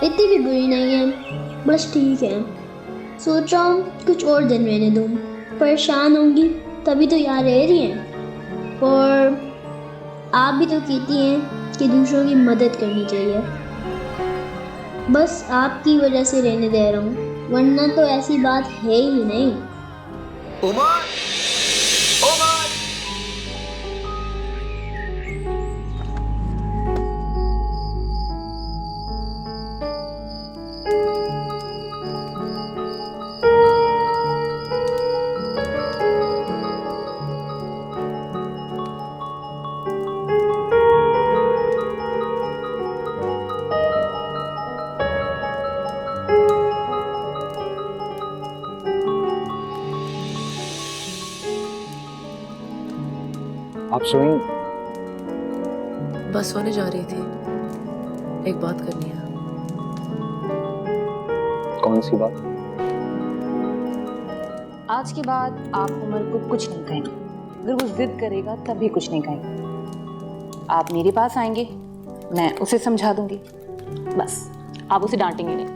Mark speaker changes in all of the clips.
Speaker 1: इतनी भी बुरी नहीं है, बस ठीक है। सोच रहा हूँ कुछ और दिन रहने दूँ। परेशान होंगी तभी तो यहाँ रह रही हैं। और आप भी तो कहती हैं कि दूसरों की मदद करनी चाहिए। बस आपकी वजह से रहने दे रहा हूँ, वरना तो ऐसी बात है ही नहीं।
Speaker 2: उमर, उमर।
Speaker 3: आप सोई?
Speaker 4: बस सोने जा रही थी। एक बात करनी है।
Speaker 3: कौन सी बात?
Speaker 5: आज के बाद आप उमर को कुछ नहीं कहेंगे। अगर वो जिद करेगा तब भी कुछ नहीं कहेंगे। आप मेरे पास आएंगे, मैं उसे समझा दूंगी, बस आप उसे डांटेंगे नहीं।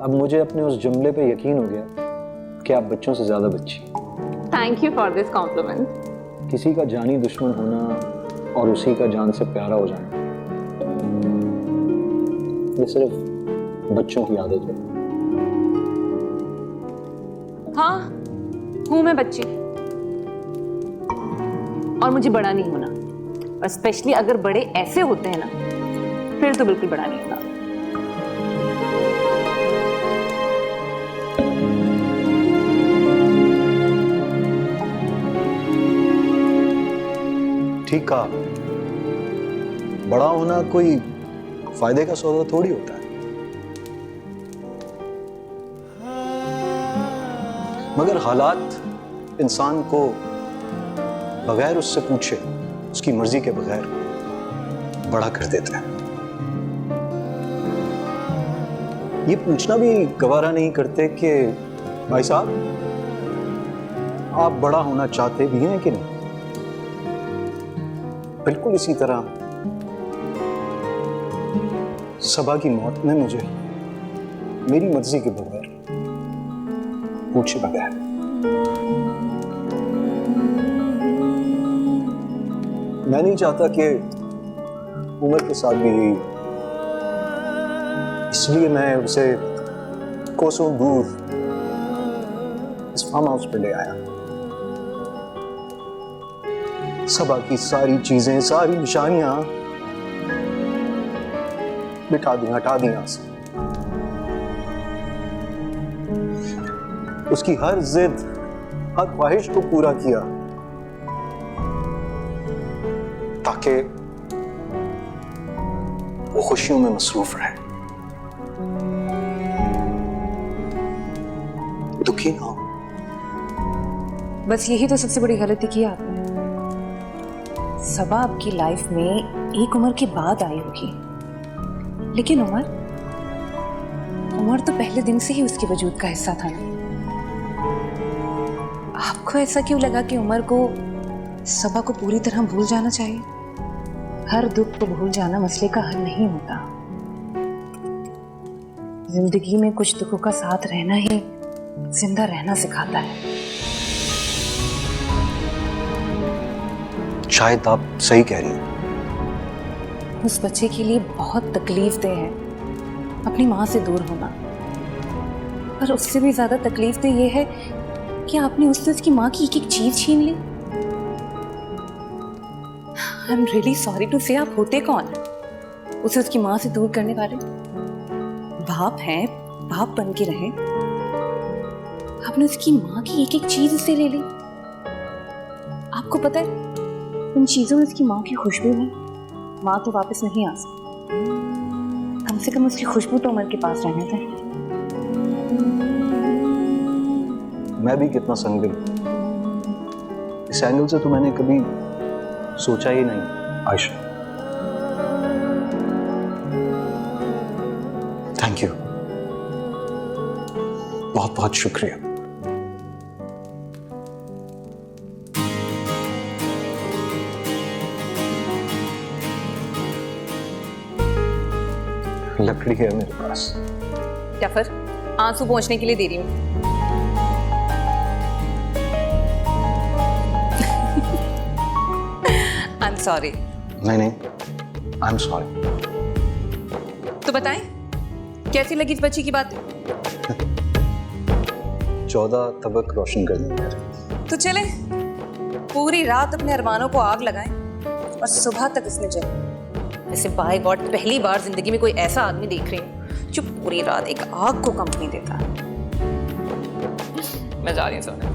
Speaker 3: अब मुझे अपने उस जुमले पे यकीन हो गया कि आप बच्चों से ज्यादा बच्ची।
Speaker 5: Thank you for this complement.
Speaker 3: किसी का जानी दुश्मन होना और उसी का जान से प्यारा हो जाना, ये सिर्फ बच्चों की आदत है।
Speaker 5: हाँ, हूं मैं बच्ची और मुझे बड़ा नहीं होना। और स्पेशली अगर बड़े ऐसे होते हैं ना, फिर तो बिल्कुल बड़ा नहीं होना।
Speaker 3: ठीक कहा, बड़ा होना कोई फायदे का सौदा थोड़ी होता है। मगर हालात इंसान को बगैर उससे पूछे, उसकी मर्जी के बगैर बड़ा कर देते हैं। ये पूछना भी गवारा नहीं करते कि भाई साहब, आप बड़ा होना चाहते भी हैं कि नहीं। बिल्कुल इसी तरह सबा की मौत ने मुझे मेरी मर्जी के बगैर, पूछे बगैर, मैं नहीं चाहता कि उमर के साथ भी यही, इसलिए मैं उसे कोसों दूर इस फार्म हाउस पे ले आया। सबा की सारी चीजें, सारी निशानियां बिठा दी, हटा दी यहां से। उसकी हर जिद, हर ख्वाहिश को पूरा किया ताकि वो खुशियों में मसरूफ रहे, दुखी ना हो।
Speaker 5: बस यही तो सबसे बड़ी गलती की आपने। सबा आपकी लाइफ में एक उम्र के बाद आई होगी, लेकिन उमर तो पहले दिन से ही उसके वजूद का हिस्सा था ना। आपको ऐसा क्यों लगा कि उमर को सबा को पूरी तरह भूल जाना चाहिए? हर दुख को भूल जाना मसले का हल नहीं होता। जिंदगी में कुछ दुखों का साथ रहना ही जिंदा रहना सिखाता है।
Speaker 3: शायद आप सही कह रही हैं।
Speaker 5: उस बच्चे के लिए बहुत तकलीफ दे है अपनी माँ से दूर होना, पर उससे भी ज्यादा तकलीफ दे ये है कि आपने उससे उसकी माँ की एक एक चीज छीन ली। I am really sorry to say, आप होते कौन उसे उसकी माँ से दूर करने वाले? बाप हैं, बाप बन के रहे। आपने उसकी माँ की एक एक चीज उससे ले ली। आपको पता है उन चीजों में उसकी माँ की खुशबू है। माँ तो वापस नहीं आ सकती, कम से कम उसकी खुशबू तो उमर के पास रहने दें।
Speaker 3: मैं भी कितना संदिग्ध, इस एंगल से तो मैंने कभी सोचा ही नहीं आयशा। थैंक यू, बहुत बहुत शुक्रिया। लकड़ी है मेरे पास।
Speaker 5: या फिर आंसू पहुंचने के लिए दे रही हूँ। I am sorry.
Speaker 3: नहीं, आई एम सॉरी।
Speaker 5: तो बताएं कैसी लगी इस बच्ची की बात?
Speaker 3: 14 तबक रोशन कर देंगे।
Speaker 5: तो चले पूरी रात अपने अरमानों को आग लगाएं और सुबह तक इसमें जले। वैसे बाय गॉड पहली बार जिंदगी में कोई ऐसा आदमी देख रही हूँ जो पूरी रात एक आग को कंपनी देता है। मैं जा रही हूँ सोने।